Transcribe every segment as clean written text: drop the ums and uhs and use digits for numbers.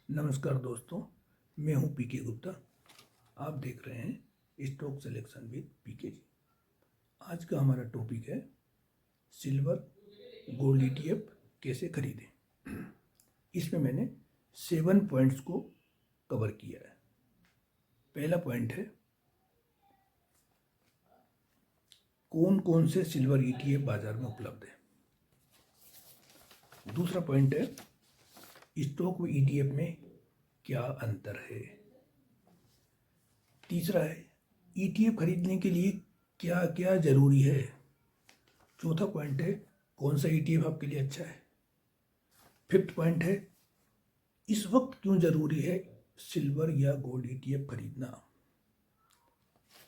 नमस्कार दोस्तों, मैं हूं पीके गुप्ता। आप देख रहे हैं स्टॉक सिलेक्शन विद पीके जी। आज का हमारा टॉपिक है सिल्वर गोल्ड ईटीएफ कैसे खरीदें। इसमें मैंने 7 पॉइंट्स को कवर किया है। पहला पॉइंट है कौन कौन से सिल्वर ईटीएफ बाजार में उपलब्ध है। दूसरा पॉइंट है स्टॉक व ईटीएफ में क्या अंतर है। तीसरा है ईटीएफ खरीदने के लिए क्या क्या जरूरी है। चौथा पॉइंट है कौन सा ईटीएफ आपके लिए अच्छा है। फिफ्थ पॉइंट है इस वक्त क्यों जरूरी है सिल्वर या गोल्ड ईटीएफ खरीदना।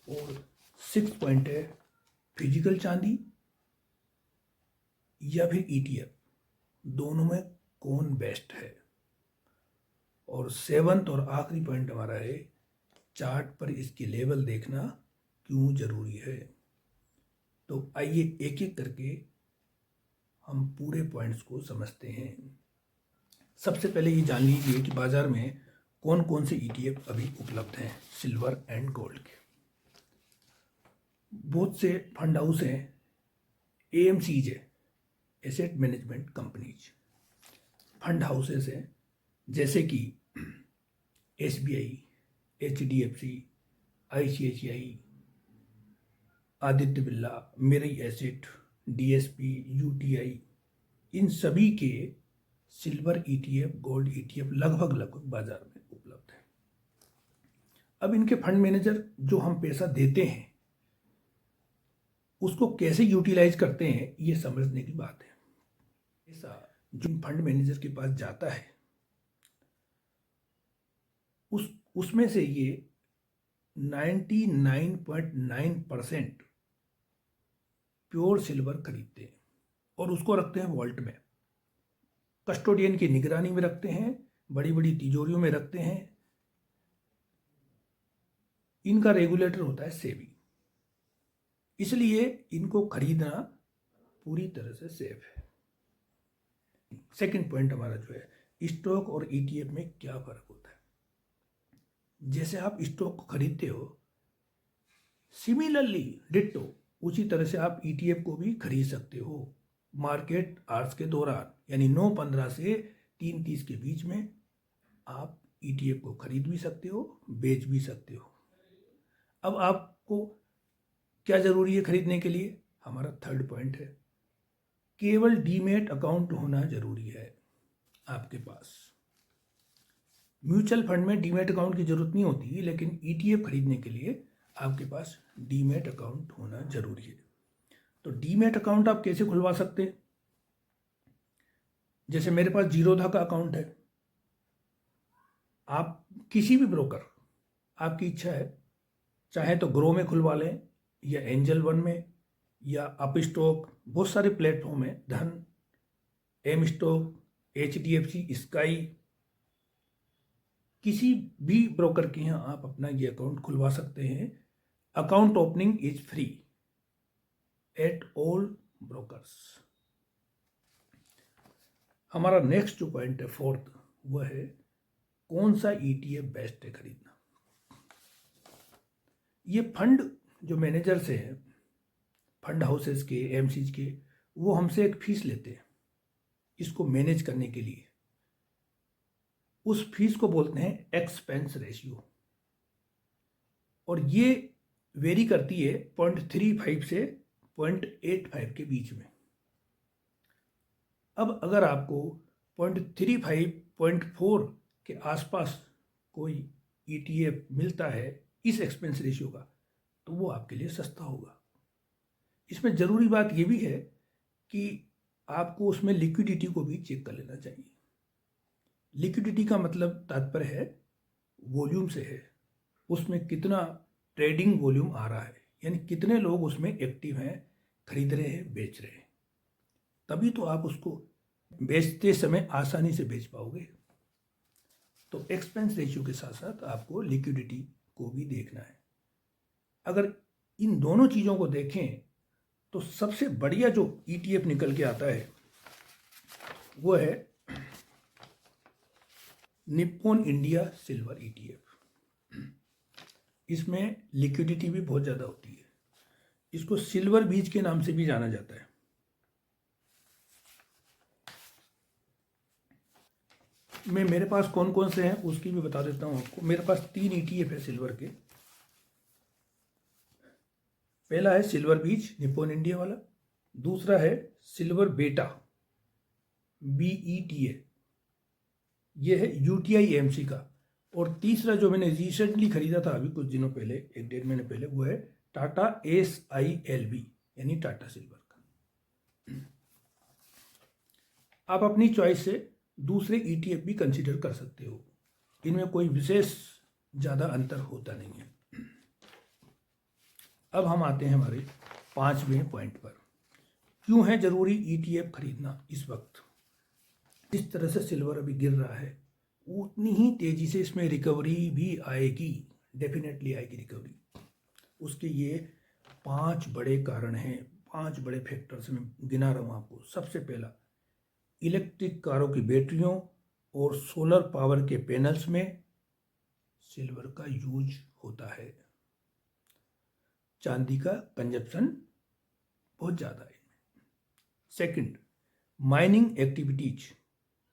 और सिक्स्थ पॉइंट है फिजिकल चांदी या फिर ईटीएफ, दोनों में कौन बेस्ट है। और सेवंथ और आखिरी पॉइंट हमारा है चार्ट पर इसके लेवल देखना क्यों जरूरी है। तो आइए एक एक करके हम पूरे पॉइंट्स को समझते हैं। सबसे पहले ये जान लीजिए कि बाजार में कौन कौन से ईटीएफ अभी उपलब्ध हैं सिल्वर एंड गोल्ड के। बहुत से फंड हाउस हैं, एएमसीज है, asset management companies, fund houses हैं जैसे कि SBI, HDFC, ICICI, Aditya Birla, मेरी एसेट, डीएसपी, यूटीआई, इन सभी के सिल्वर ईटीएफ गोल्ड ईटीएफ लगभग बाजार में उपलब्ध है। अब इनके फंड मैनेजर जो हम पैसा देते हैं उसको कैसे यूटिलाइज करते हैं ये समझने की बात है। पैसा जो फंड मैनेजर के पास जाता है उसमें से ये 99.9% प्योर सिल्वर खरीदते हैं और उसको रखते हैं वॉल्ट में, कस्टोडियन की निगरानी में रखते हैं, बड़ी बड़ी तिजोरियों में रखते हैं। इनका रेगुलेटर होता है सेबी, इसलिए इनको खरीदना पूरी तरह से सेफ है। सेकंड पॉइंट हमारा जो है स्टॉक और ईटीएफ में क्या फर्क होता है। जैसे आप स्टॉक को खरीदते हो, सिमिलरली डिट्टो उसी तरह से आप ईटीएफ को भी खरीद सकते हो मार्केट आवर्स के दौरान, यानी 9:15 से 3:30 के बीच में आप ईटीएफ को खरीद भी सकते हो, बेच भी सकते हो। अब आपको क्या जरूरी है खरीदने के लिए, हमारा थर्ड पॉइंट है केवल डीमैट अकाउंट होना जरूरी है आपके पास। म्यूचुअल फंड में डीमैट अकाउंट की जरूरत नहीं होती, लेकिन ईटीएफ खरीदने के लिए आपके पास डीमैट अकाउंट होना जरूरी है। तो डीमैट अकाउंट आप कैसे खुलवा सकते हैं। जैसे मेरे पास जीरोधा का अकाउंट है, आप किसी भी ब्रोकर, आपकी इच्छा है, चाहे तो ग्रो में खुलवा लें या एंजल वन में या अप स्टॉक, बहुत सारे प्लेटफॉर्म है, धन, एम स्टॉक, एचडीएफसी, स्काई, किसी भी ब्रोकर के यहाँ आप अपना ये अकाउंट खुलवा सकते हैं। Account opening is free at all brokers. हमारा नेक्स्ट जो पॉइंट है फोर्थ, वह है कौन सा ईटीएफ बेस्ट है खरीदना। ये फंड जो मैनेजर्स हैं, फंड हाउसेस के, एमसीज के, वो हमसे एक फीस लेते हैं इसको मैनेज करने के लिए। उस फीस को बोलते हैं एक्सपेंस रेशियो, और ये वेरी करती है 0.35 से 0.85 के बीच में। अब अगर आपको 0.35, 0.4 के आसपास कोई ईटीएफ मिलता है इस एक्सपेंस रेशियो का, तो वो आपके लिए सस्ता होगा। इसमें ज़रूरी बात ये भी है कि आपको उसमें लिक्विडिटी को भी चेक कर लेना चाहिए। लिक्विडिटी का मतलब तात्पर्य है वॉल्यूम से है, उसमें कितना ट्रेडिंग वॉल्यूम आ रहा है, यानी कितने लोग उसमें एक्टिव हैं, खरीद रहे हैं, बेच रहे हैं, तभी तो आप उसको बेचते समय आसानी से बेच पाओगे। तो एक्सपेंस रेशियो के साथ साथ आपको लिक्विडिटी को भी देखना है। अगर इन दोनों चीज़ों को देखें तो सबसे बढ़िया जो ईटीएफ निकल के आता है वो है निप्पॉन इंडिया सिल्वर ETF। इसमें लिक्विडिटी भी बहुत ज़्यादा होती है। इसको सिल्वर बीज के नाम से भी जाना जाता है। मेरे पास कौन कौन से हैं उसकी भी बता देता हूँ आपको। मेरे पास 3 ETF है सिल्वर के। पहला है सिल्वर बीज निप्पॉन इंडिया वाला, दूसरा है सिल्वर बेटा BETA, ये है UTI AMC का, और तीसरा जो मैंने रिसेंटली खरीदा था अभी कुछ दिनों पहले, 1-1.5 महीने पहले, वो है टाटा SILB यानी टाटा सिल्वर का। आप अपनी चॉइस से दूसरे ETF भी कंसिडर कर सकते हो, इनमें कोई विशेष ज़्यादा अंतर होता नहीं है। अब हम आते हैं हमारे 5वें पॉइंट पर। क्यों है ज़रूरी ETF खरीदना इस वक्त? जिस तरह से सिल्वर अभी गिर रहा है उतनी ही तेज़ी से इसमें रिकवरी भी आएगी, डेफिनेटली आएगी रिकवरी। उसके ये 5 बड़े कारण हैं, 5 बड़े फैक्टर्स में गिना रहा हूँ आपको। सबसे पहला, इलेक्ट्रिक कारों की बैटरियों और सोलर पावर के पैनल्स में सिल्वर का यूज होता है। चांदी का कंजप्शन बहुत ज़्यादा है। सेकंड, माइनिंग एक्टिविटीज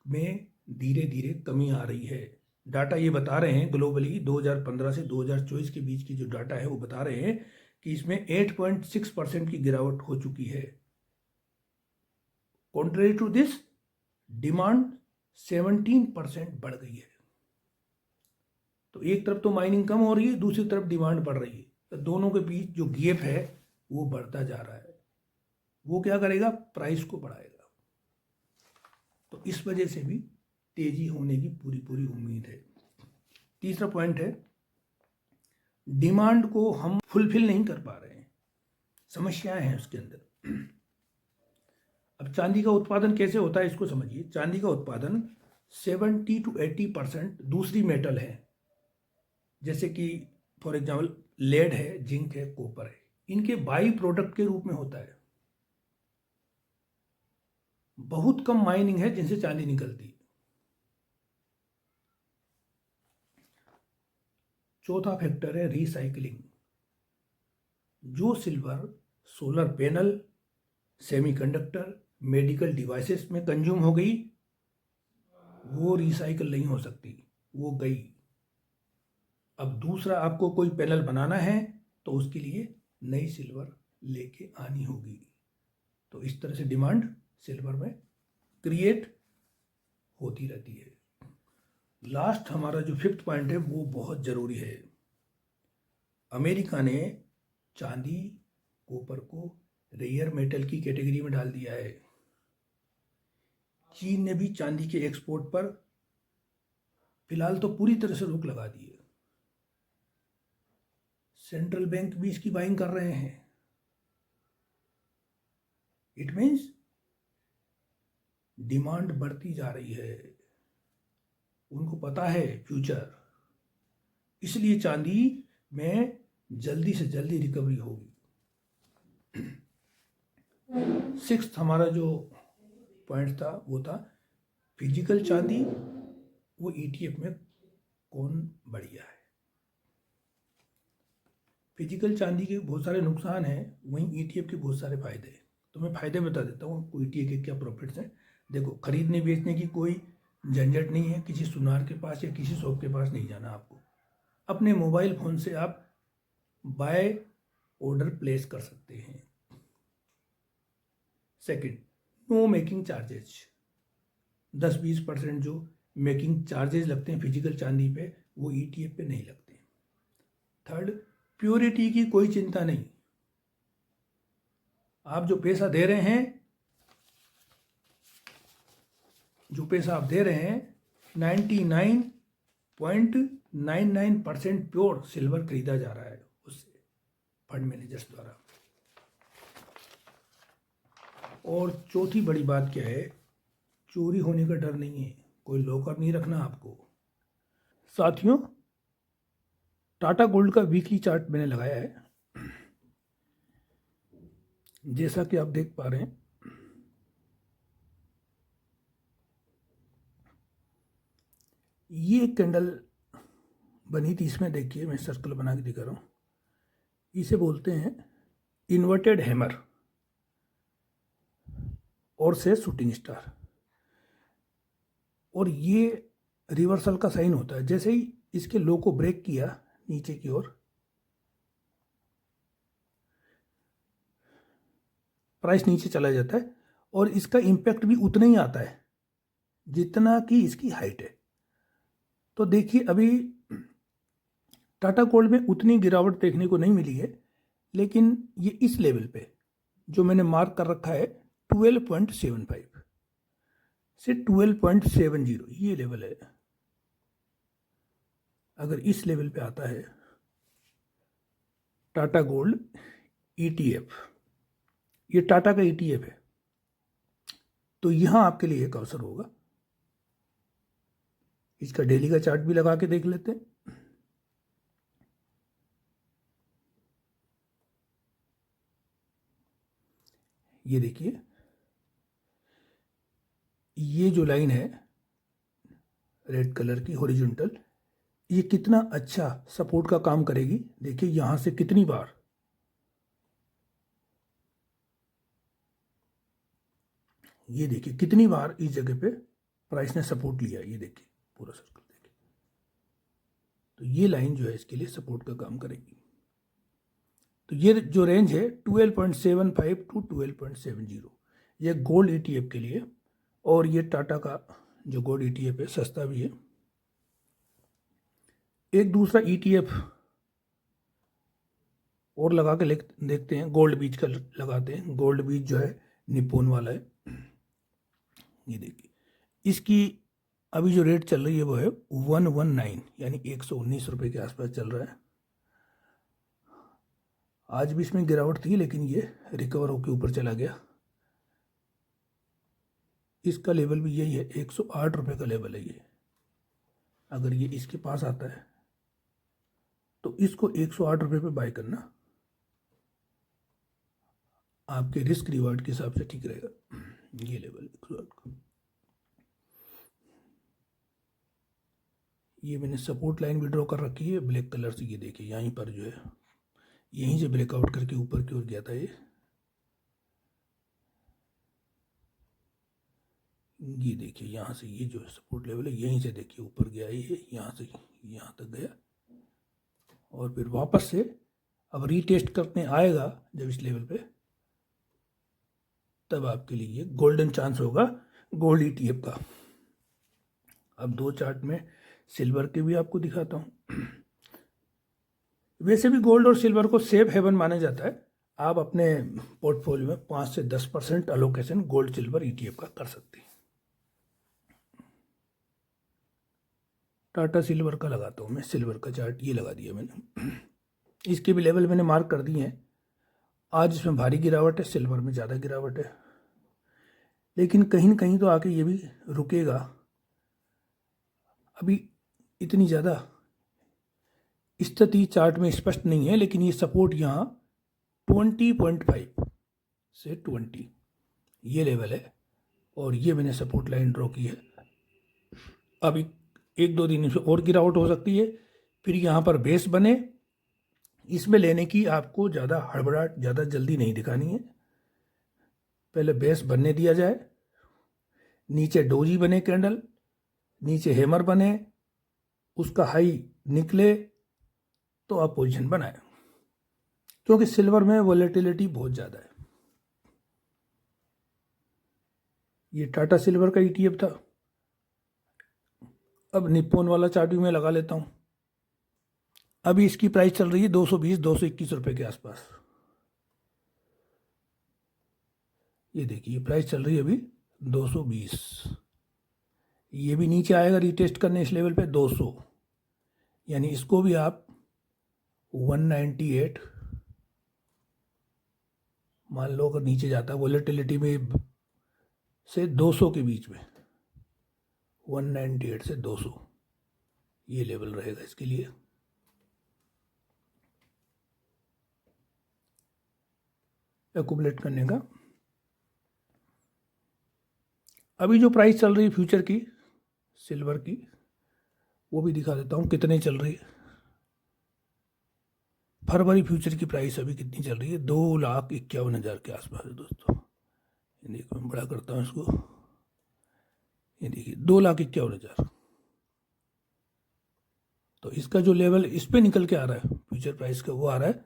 में धीरे धीरे कमी आ रही है। डाटा ये बता रहे हैं ग्लोबली 2015 से 2024 के बीच की जो डाटा है वो बता रहे हैं कि इसमें 8.6% की गिरावट हो चुकी है। कॉन्ट्रेरी टू दिस, डिमांड 17% बढ़ गई है। तो एक तरफ तो माइनिंग कम हो रही है, दूसरी तरफ डिमांड बढ़ रही है, तो दोनों के बीच जो गैप है वो बढ़ता जा रहा है। वो क्या करेगा? प्राइस को बढ़ाएगा। तो इस वजह से भी तेजी होने की पूरी पूरी उम्मीद है। तीसरा पॉइंट है, डिमांड को हम फुलफिल नहीं कर पा रहे हैं, समस्याएं हैं उसके अंदर। अब चांदी का उत्पादन कैसे होता है इसको समझिए। चांदी का उत्पादन 70 to 80% दूसरी मेटल है, जैसे कि फॉर एग्जाम्पल लेड है, जिंक है, कॉपर है, इनके बाई प्रोडक्ट के रूप में होता है। बहुत कम माइनिंग है जिनसे चांदी निकलती है। चौथा फैक्टर है रिसाइकलिंग। जो silver solar panel, semiconductor, medical devices में कंज्यूम हो गई, वो रिसाइकल नहीं हो सकती, वो गई। अब दूसरा आपको कोई पैनल बनाना है तो उसके लिए नई सिल्वर लेके आनी होगी। तो इस तरह से डिमांड सिल्वर में क्रिएट होती रहती है। लास्ट हमारा जो 5th पॉइंट है वो बहुत ज़रूरी है। अमेरिका ने चांदी, कॉपर को रेयर मेटल की कैटेगरी में डाल दिया है। चीन ने भी चांदी के एक्सपोर्ट पर फिलहाल तो पूरी तरह से रोक लगा दी है। सेंट्रल बैंक भी इसकी बाइंग कर रहे हैं। इट मीन्स डिमांड बढ़ती जा रही है, उनको पता है फ्यूचर, इसलिए चांदी में जल्दी से जल्दी रिकवरी होगी। 6th हमारा जो पॉइंट था वो था फिजिकल चांदी, वो ETF में कौन बढ़िया है। फिजिकल चांदी के बहुत सारे नुकसान हैं, वहीं ETF के बहुत सारे फायदे हैं। तो मैं फायदे बता देता हूँ आपको, ETF के क्या प्रॉफिट्स हैं। देखो, खरीदने बेचने की कोई झंझट नहीं है, किसी सुनार के पास या किसी शॉप के पास नहीं जाना आपको। अपने मोबाइल फ़ोन से आप बाय ऑर्डर प्लेस कर सकते हैं। Second, no making charges. 10-20% जो मेकिंग चार्जेस लगते हैं फिजिकल चांदी पे, वो ETF पे नहीं लगते। थर्ड, प्योरिटी की कोई चिंता नहीं। आप जो पैसा दे रहे हैं, आप दे रहे हैं 99.99% प्योर सिल्वर खरीदा जा रहा है उससे, फंड मैनेजर्स द्वारा। और चौथी बड़ी बात क्या है, चोरी होने का डर नहीं है, कोई लॉकर नहीं रखना आपको। साथियों, टाटा गोल्ड का वीकली चार्ट मैंने लगाया है, जैसा कि आप देख पा रहे हैं। ये कैंडल बनी थी, इसमें देखिए मैं सर्कल बना के दिखा रहा हूँ, इसे बोलते हैं इन्वर्टेड हैमर और से शूटिंग स्टार। और ये रिवर्सल का साइन होता है। जैसे ही इसके लो को ब्रेक किया नीचे की ओर, प्राइस नीचे चला जाता है और इसका इम्पैक्ट भी उतना ही आता है जितना कि इसकी हाइट है। तो देखिए अभी टाटा गोल्ड में उतनी गिरावट देखने को नहीं मिली है, लेकिन ये इस लेवल पे जो मैंने मार्क कर रखा है 12.75 से 12.70, ये लेवल है। अगर इस लेवल पे आता है टाटा गोल्ड ETF, ये टाटा का ETF है, तो यहां आपके लिए एक अवसर होगा। इसका डेली का चार्ट भी लगा के देख लेते हैं। ये देखिए, ये जो लाइन है रेड कलर की हॉरिजॉन्टल, ये कितना अच्छा सपोर्ट का काम करेगी। देखिए यहां से कितनी बार ये देखिए कितनी बार इस जगह पे प्राइस ने सपोर्ट लिया। ये देखिए पूरा सर्कल देखिए, तो ये लाइन जो है इसके लिए सपोर्ट का काम करेगी। तो ये जो रेंज है 12.75 टू 12.70, ये गोल्ड ETF के लिए। और ये टाटा का जो गोल्ड ETF है सस्ता भी है। एक दूसरा ETF और लगा के देखते हैं, गोल्ड बीज का लगाते हैं। गोल्ड बीज जो है निप्पॉन वाला है। ये देखिए इसकी अभी जो रेट चल रही है वो है 119, यानी 119 रुपये के आसपास चल रहा है। आज भी इसमें गिरावट थी, लेकिन ये रिकवर होकर ऊपर चला गया। इसका लेवल भी यही है, 108 रुपये का लेवल है ये। अगर ये इसके पास आता है तो इसको 108 रुपये पे बाय करना आपके रिस्क रिवार्ड के हिसाब से ठीक रहेगा। ये लेवल 108 का, ये मैंने सपोर्ट लाइन भी ड्रॉ कर रखी है ब्लैक कलर से। ये देखिए यहीं पर जो है, यहीं से ब्रेकआउट करके ऊपर की ओर गया था ये देखिए यहाँ से, ये जो सपोर्ट लेवल है यहीं से देखिए ऊपर गया ये, यहाँ से यहाँ तक गया और फिर वापस से अब रीटेस्ट करने आएगा जब इस लेवल पे, तब आपके लिए ये गोल्डन चांस होगा गोल्ड ETF का। अब दो चार्ट में सिल्वर के भी आपको दिखाता हूँ। वैसे भी गोल्ड और सिल्वर को सेफ हेवन माना जाता है। आप अपने पोर्टफोलियो में 5 से 10% अलोकेशन गोल्ड सिल्वर ETF का कर सकते हैं। टाटा सिल्वर का लगाता हूँ मैं, सिल्वर का चार्ट ये लगा दिया मैंने। इसके भी लेवल मैंने मार्क कर दिए हैं। आज इसमें भारी गिरावट है, सिल्वर में ज़्यादा गिरावट है, लेकिन कहीं ना कहीं तो आके ये भी रुकेगा। अभी इतनी ज़्यादा स्थिति चार्ट में स्पष्ट नहीं है, लेकिन ये सपोर्ट यहाँ 20.5 से 20 ये लेवल है और ये मैंने सपोर्ट लाइन ड्रॉ की है। अभी एक दो दिन में और गिरावट हो सकती है, फिर यहाँ पर बेस बने। इसमें लेने की आपको ज़्यादा हड़बड़ाहट, ज़्यादा जल्दी नहीं दिखानी है। पहले बेस बनने दिया जाए, नीचे डोजी बने कैंडल, नीचे हैमर बने, उसका हाई निकले तो आप पोजीशन बनाए, क्योंकि सिल्वर में वॉलेटिलिटी बहुत ज़्यादा है। ये टाटा सिल्वर का ETF था। अब निप्पॉन वाला चार्ट भी मैं लगा लेता हूँ। अभी इसकी प्राइस चल रही है 220-221 रुपये के आसपास। ये देखिए प्राइस चल रही है अभी 220। ये भी नीचे आएगा रीटेस्ट करने इस लेवल पे 200, यानी इसको भी आप 198 मान लो। अगर नीचे जाता है वॉलेटिलिटी में से 200 के बीच में, 198 से 200 ये लेवल रहेगा इसके लिए। एक्यूमुलेट करने का। अभी जो प्राइस चल रही है फ्यूचर की सिल्वर की वो भी दिखा देता हूँ कितने चल रही है। फरवरी फ्यूचर की प्राइस अभी कितनी चल रही है, 2,51,000 के आसपास है दोस्तों। ये देखो मैं बड़ा करता हूँ इसको, ये देखिए 2,51,000। तो इसका जो लेवल इस पे निकल के आ रहा है फ्यूचर प्राइस का, वो आ रहा है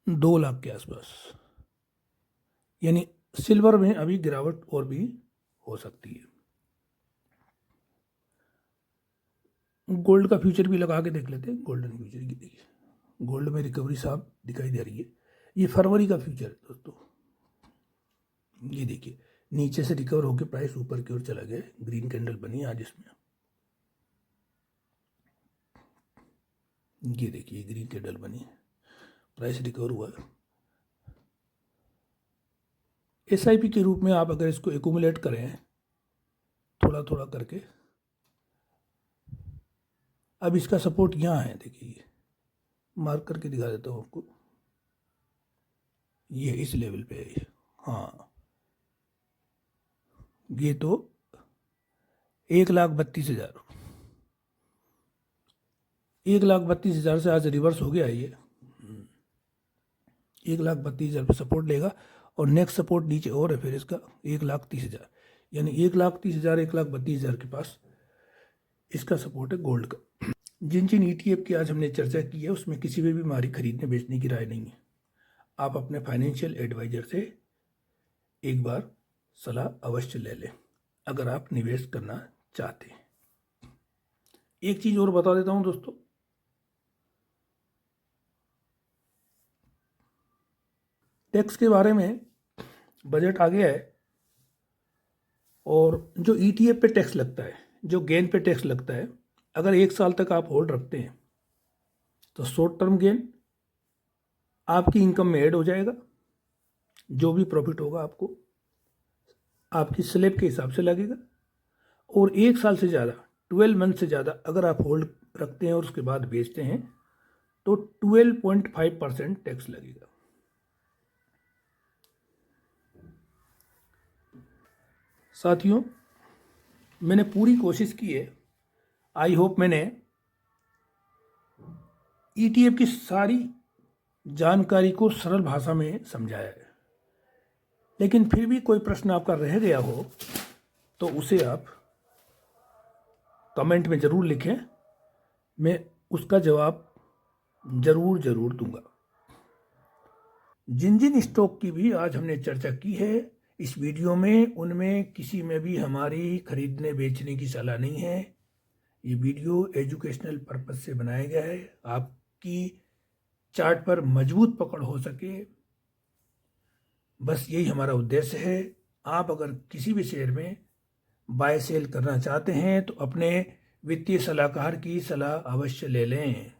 2 लाख के आसपास। यानी सिल्वर में अभी गिरावट और भी हो सकती है। गोल्ड का फ्यूचर भी लगा के देख लेते हैं। गोल्डन फ्यूचर की देखिए, गोल्ड में रिकवरी साहब दिखाई दे रही है। ये फरवरी का फ्यूचर है दोस्तों। ये देखिए नीचे से रिकवर होकर प्राइस ऊपर की ओर चला गया, ग्रीन कैंडल बनी आज इसमें। ये देखिए ग्रीन कैंडल बनी, प्राइस रिकवर हुआ है। एसआईपी के रूप में आप अगर इसको एक्यूमुलेट करें थोड़ा थोड़ा करके, अब इसका सपोर्ट यहाँ है, देखिए मार्क करके दिखा देता हूँ आपको, ये इस लेवल पे है। हाँ ये तो 1,32,000, 1,32,000 से आज रिवर्स हो गया ये। 1,32,000 पे सपोर्ट लेगा और नेक्स्ट सपोर्ट नीचे और है फिर इसका 1,30,000, यानी 1,30,000 1,32,000 के पास इसका सपोर्ट है गोल्ड का। जिन जिन ETF की आज हमने चर्चा की है उसमें किसी में भी हमारी खरीदने बेचने की राय नहीं है। आप अपने फाइनेंशियल एडवाइजर से एक बार सलाह अवश्य ले लें अगर आप निवेश करना चाहते हैं। एक चीज़ और बता देता हूं दोस्तों, टैक्स के बारे में बजट आ गया है और जो ETF पे टैक्स लगता है, जो गेन पे टैक्स लगता है, अगर 1 साल तक आप होल्ड रखते हैं तो शॉर्ट टर्म गेन आपकी इनकम में ऐड हो जाएगा। जो भी प्रॉफिट होगा आपको आपकी स्लैब के हिसाब से लगेगा। और 1 साल से ज़्यादा 12 मंथ से ज़्यादा अगर आप होल्ड रखते हैं और उसके बाद बेचते हैं तो 12.5% टैक्स लगेगा। साथियों मैंने पूरी कोशिश की है, आई होप मैंने ETF की सारी जानकारी को सरल भाषा में समझाया है। लेकिन फिर भी कोई प्रश्न आपका रह गया हो तो उसे आप कमेंट में ज़रूर लिखें, मैं उसका जवाब ज़रूर दूंगा। जिन जिन स्टॉक की भी आज हमने चर्चा की है इस वीडियो में, उनमें किसी में भी हमारी खरीदने बेचने की सलाह नहीं है। ये वीडियो एजुकेशनल पर्पस से बनाया गया है, आपकी चार्ट पर मजबूत पकड़ हो सके, बस यही हमारा उद्देश्य है। आप अगर किसी भी शेयर में बाय सेल करना चाहते हैं तो अपने वित्तीय सलाहकार की सलाह अवश्य ले लें।